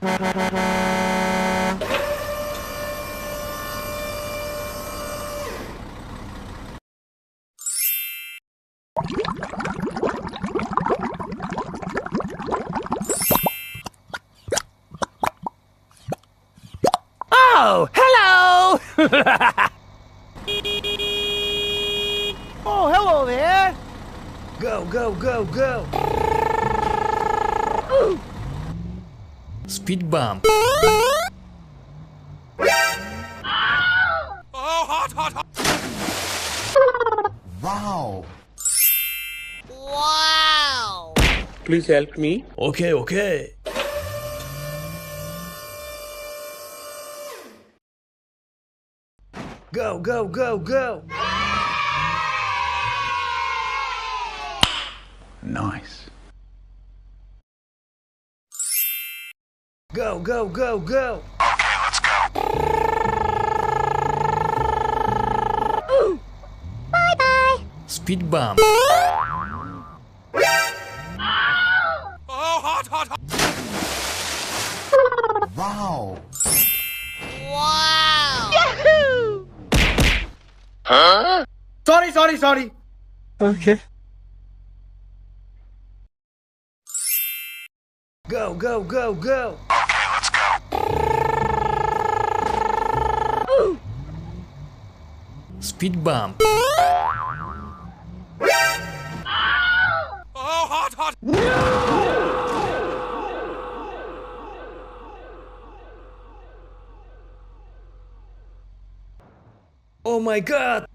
Oh, hello! Oh, hello there! Go, go, go, go! Speed bump. Oh, hot, hot, hot! Wow! Wow! Please help me. Okay, okay. Go, go, go, go! Nice. Go, go, go, go! Okay, let's go. Bye-bye! Speed bump. Oh, hot, hot, hot! Wow! Wow! Yahoo! Huh? Sorry. Okay. Go, go, go, go! Okay, let's go. Speed bump. Oh, hot, hot! Oh my god!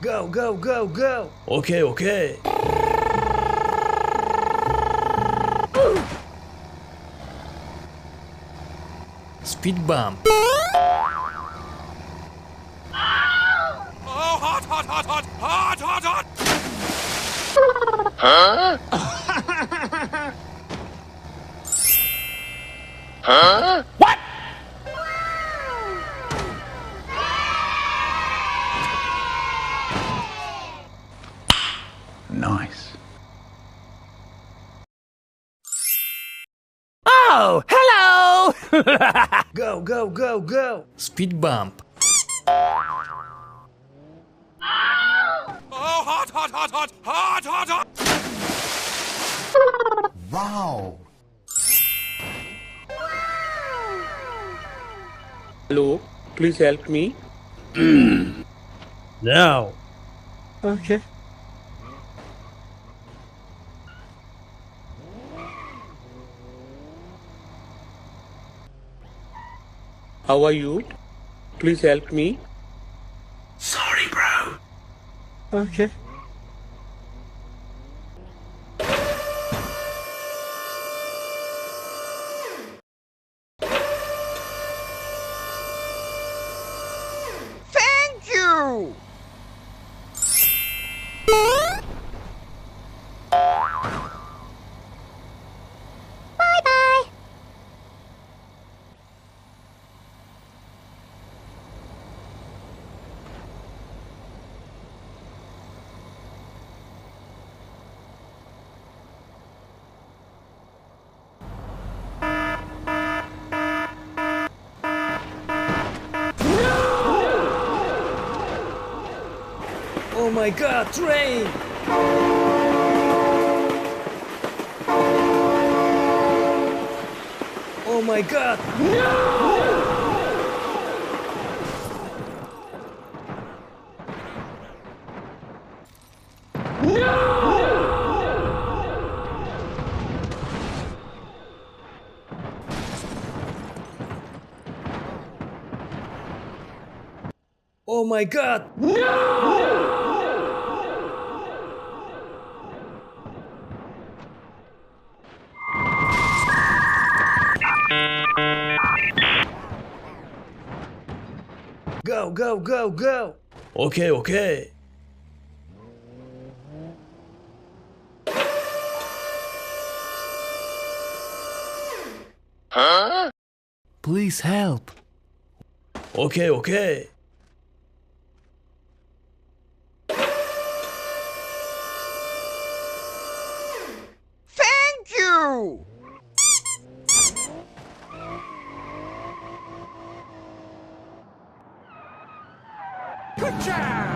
Go, go, go, go! Okay, okay. Speed bump. Oh, hot, hot, hot, hot! Hot, hot, hot! Huh? Huh? What? Nice. Oh, hello! Go, go, go, go! Speed bump. Oh, hot, hot, hot, hot! Hot, hot, hot! Wow! Hello, please help me. Now. Okay. How are you? Please help me. Sorry, bro. Okay. Thank you! Bye-bye! Oh my god, train! Oh my god! Oh my god! Go, go, go, go! Okay, okay. Huh? Please help. Okay, okay. Ciao!